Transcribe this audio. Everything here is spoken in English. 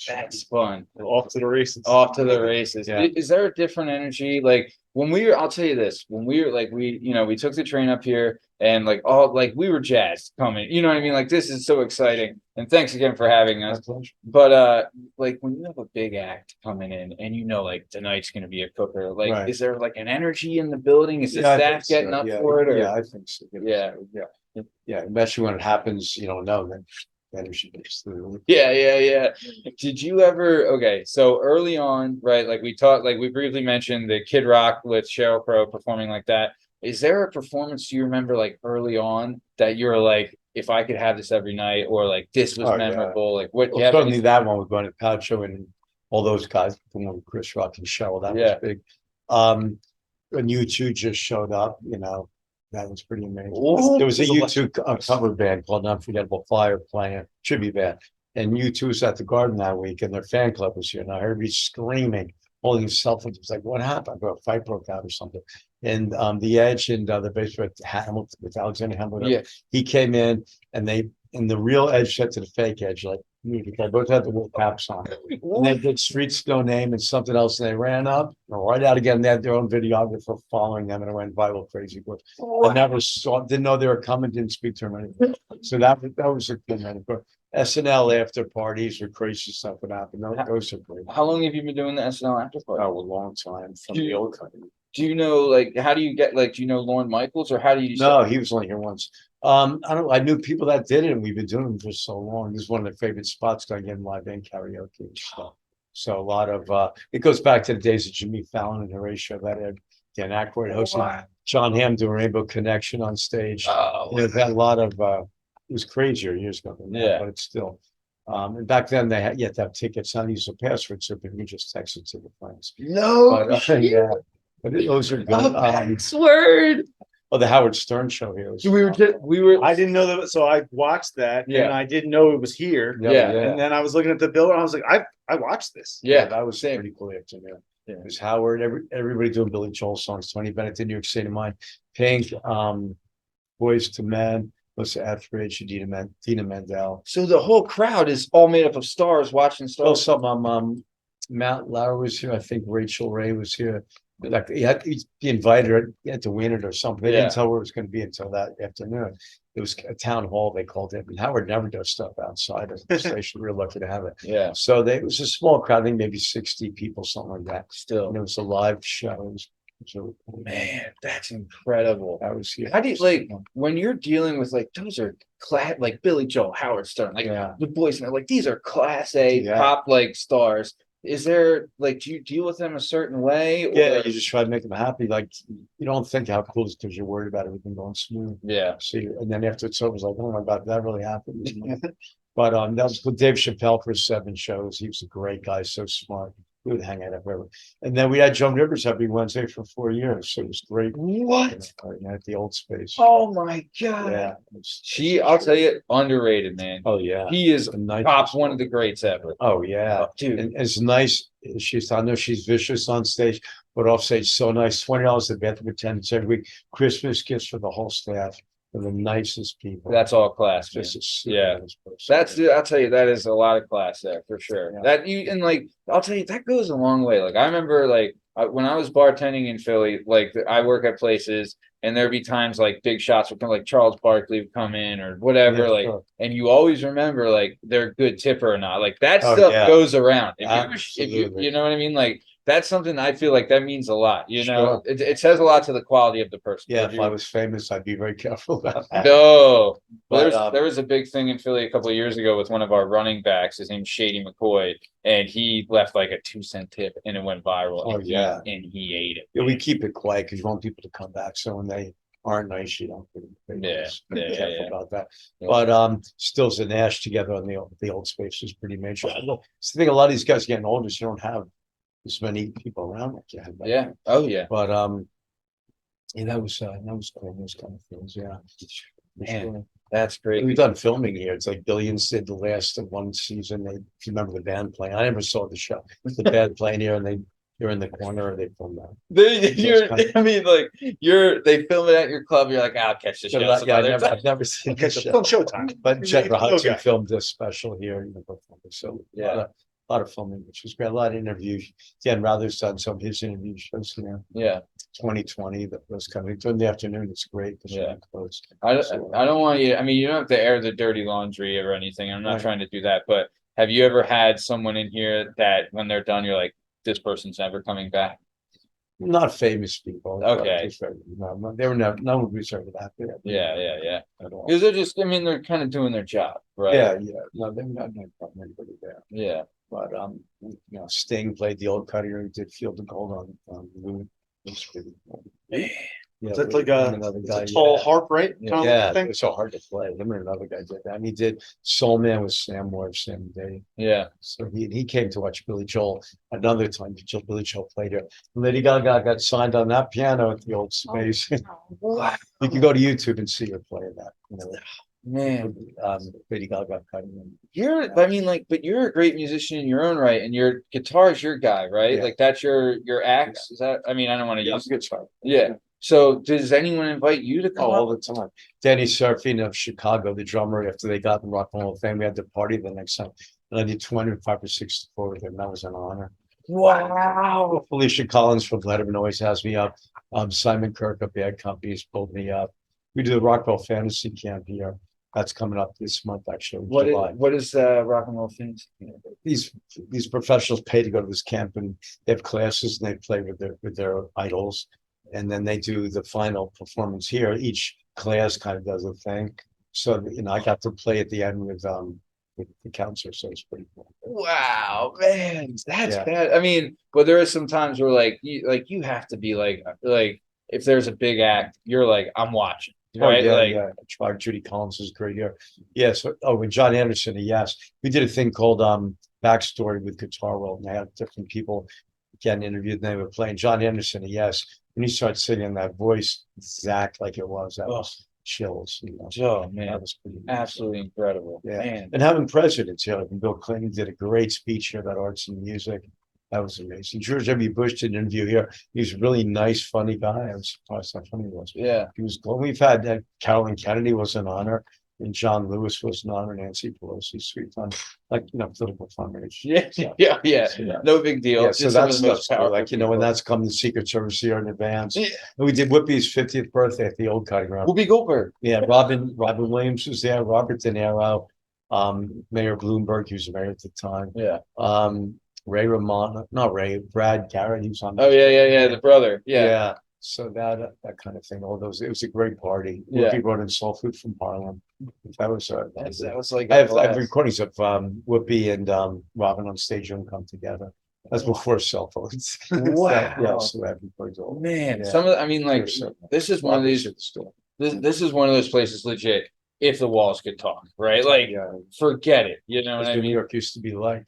That's fun. Off to the races. Off to the races. Yeah. Is there a different energy? Like when we were, I'll tell you this, when we were like, we took the train up here and like all, like we were jazzed coming, you know what I mean? Like this is so exciting. And thanks again for having us. But, like when you have a big act coming in and like tonight's going to be a cooker, like, Right. is there like an energy in the building? Is the Yeah, I staff think so. getting up Yeah, for it? Or? yeah, I think so. Yeah. Yeah, especially when it happens, you don't know, then energy goes through. Yeah. Did you ever, okay, so early on, right, like we talked, like we briefly mentioned the Kid Rock with Sheryl Crow performing like that. Is there a performance you remember like early on that you're like, if I could have this every night, or like this was Oh, yeah. memorable? Like what Well, you have certainly any- that one with Gwyneth Paltrow and all those guys, the one with Chris Rock and Cheryl, that Yeah. was big. When U2 just showed up, that was pretty amazing. Ooh. There was a U2 cover band called Unforgettable Fire playing, tribute band. And U2 was at the Garden that week and their fan club was here. And I heard me screaming, holding his cell phone. It was like, what happened? A fight broke out or something. And The Edge and the bass with Hamilton, with Alexander Hamilton, Yeah. he came in and the real Edge said to the fake Edge, like, they both had the wool caps on. And they did Streets No Name and something else, and they ran up and right out again. They had their own videographer following them, and it went viral, crazy. But I never didn't know they were coming, didn't speak to them anymore. So that was a good night. But SNL after parties or crazy stuff would happen. Those are great. How long have you been doing the SNL after party? Oh, a long time from the old company. Do you know, like, how do you get, like, do you know Lorne Michaels, or how do you? No, he was only here once. I don't know. I knew people that did it, and we've been doing it for so long. This is one of their favorite spots to get live and karaoke and stuff. So a lot of it goes back to the days of Jimmy Fallon and Horatio Led, Dan Aykroyd hosting, John Hamm doing Rainbow Connection on stage. Oh, They've had a lot of it was crazier years ago than that, Yeah. but it's still and back then they had you had to have tickets, not use a password, so you just text it to the friends. no. But yeah, but those are good. Word. Oh, the Howard Stern show here. Was We were. I didn't know that, so I watched that, Yeah. and I didn't know it was here. Yeah. And then I was looking at the bill, and I was like, I watched this. Yeah, that was same. pretty cool. Yeah. It was Howard, everybody doing Billy Joel songs, Tony Bennett did New York State of Mind, Pink, Boys to Men, Melissa Etheridge, Dina Mandel. So the whole crowd is all made up of stars watching Oh, stars. some Matt Lauer was here. I think Rachel Ray was here. Like he invited her, he had to win it or something. They didn't tell where it was going to be until that afternoon. It was a town hall, they called it. And Howard never does stuff outside of the station. We were lucky to have it. Yeah. So it was a small crowd, I think maybe 60 people, something like that. Still. And it was a live show. It was really cool. Man, that's incredible. That was How do you like when you're dealing with like those are like Billy Joel, Howard Stern, like the boys, like these are class A pop like stars. Is there like, do you deal with them a certain way? Or? Yeah, you just try to make them happy. Like you don't think how cool it is because you're worried about everything going smooth. Yeah. So and then after it's over, it's like, oh my God, that really happened. But that was with Dave Chappelle for 7 shows. He was a great guy, so smart. We would hang out everywhere. And then we had Joan Rivers every Wednesday for 4 years. So it was great. What? At the old space. Oh my God. Yeah. I'll tell you, underrated, man. Oh yeah. He is top one of the greats ever. Oh yeah. Dude. And it's nice. I know she's vicious on stage, but off stage, so nice. $20 a bathroom attendance every week. Christmas gifts for the whole staff. They're the nicest people. That's all class. Yeah. I'll tell you, that is a lot of class there for sure. Yeah. I'll tell you, that goes a long way. Like I remember when I was bartending in Philly, like I work at places and there'd be times like big shots would come, like Charles Barkley would come in or whatever, and you always remember like they're a good tipper or not. Like that stuff goes around. If you know what I mean? Like that's something I feel like that means a lot. You know, it says a lot to the quality of the person. Yeah, if I was famous, I'd be very careful about that. No, but there was a big thing in Philly a couple of years ago with one of our running backs. His name's Shady McCoy, and he left like a 2-cent tip, and it went viral. Oh yeah, and he ate it. Yeah, we keep it quiet because you want people to come back. So when they aren't nice, you don't be careful about that. But Stills and Nash together on the old space is pretty major. It's the thing. A lot of these guys getting older, so you don't have as many people around like you had. Yeah. Oh yeah. But that was cool. Those kind of things. Yeah. Man, that's great. We've done filming here. It's like Billions did the last of one season. If you remember the band playing, I never saw the show. The band playing here, and you're in the corner, or they film that. They film it at your club. You're like, I'll catch the show. I've never seen the show. Showtime. But Jennifer Hudson filmed this special here. So a lot of filming, which was great. A lot of interviews. Dan Rather's done some of his interview shows, 2020 that was coming during the afternoon. It's great. Yeah. Close. I don't want you, I mean, you don't have to air the dirty laundry or anything. I'm not Right. trying to do that, but have you ever had someone in here that when they're done, you're like, this person's never coming back? Not famous people. but Okay. just no, they were never, no one was ever that bad. Yeah. At all. Because they're just, I mean, they're kind of doing their job, right? Yeah. No, they're not no problem anybody there. Yeah. But Sting played the old Cutting Room, did Field of Gold on Loon. It's pretty cool. Yeah, Is that we- like another it's guy, a tall yeah. harp, right? Kind of Yeah, thing. it's so hard to play. Him and another guy did that. And he did Soul Man with Sam Moore, Sam Day. Yeah. So he came to watch Billy Joel another time. Billy Joel played here. Lady Gaga got signed on that piano at the old space. You can go to YouTube and see her play that. Man, Lady Gaga Cutting Room. I mean, like, but you're a great musician in your own right, and your guitar is your guy, right? Yeah. Like that's your axe. Is that? I mean, I don't want to Yeah, use. good start. Yeah. So does anyone invite you to Oh, come all up? the time. Danny Serafine of Chicago, the drummer, after they got in Rock and Roll Fame, we had the party the next time. And I did 25 or 64 with him. That was an honor. Wow. Felicia Collins from Letterman always has me up. Simon Kirk of Bad Companies pulled me up. We do the Rockwell Fantasy Camp here. That's coming up this month, actually. July. What is rock and roll things? These professionals pay to go to this camp, and they have classes and they play with their idols, and then they do the final performance here. Each class kind of does a thing. So I got to play at the end with the counselor, so it's pretty cool. Wow, man, that's Yeah. bad. I mean, but there is some times where you have to be like if there's a big act, you're like, I'm watching. Right, yeah. Judy Collins is great here. Yeah. So, and John Anderson, yes, we did a thing called Backstory with Guitar World, and I had different people getting interviewed, and they were playing John Anderson, yes. When he started singing that voice, exact like it was, that was chills. Oh man, that was pretty absolutely incredible. Yeah. Man. And having presidents here, like Bill Clinton did a great speech here about arts and music. That was amazing. George W. Bush did an interview here. He was a really nice, funny guy. I was surprised how funny he was. Yeah. He was cool. We've had Carolyn Kennedy was an honor, and John Lewis was an honor. Nancy Pelosi, sweet fun, political fundraisers. Yeah. So, No big deal. yeah, so Just some of that's the most stuff, powerful when people. that's come the Secret Service here in advance. Yeah. And we did Whoopi's 50th birthday at the old Cutting Room. Whoopi Goldberg. Yeah, Robin Williams was there, Robert De Niro, Mayor Bloomberg, he was mayor at the time. Yeah. Brad Garrett, he was on. Oh yeah. The brother. Yeah. Yeah. So that kind of thing, all those, it was a great party. Yeah. Whoopi brought in soul food from Harlem. That was That was like. I have blast. recordings of Whoopi and Robin on stage and come together. That's before cell phones. Wow. Yeah, so I have recordings all. Man, Yeah. some of I mean, like Sure. this is one of these. This is one of those places, legit. If the walls could talk, right? Like, Yeah. forget it. You know what That's I what New mean? York used to be like.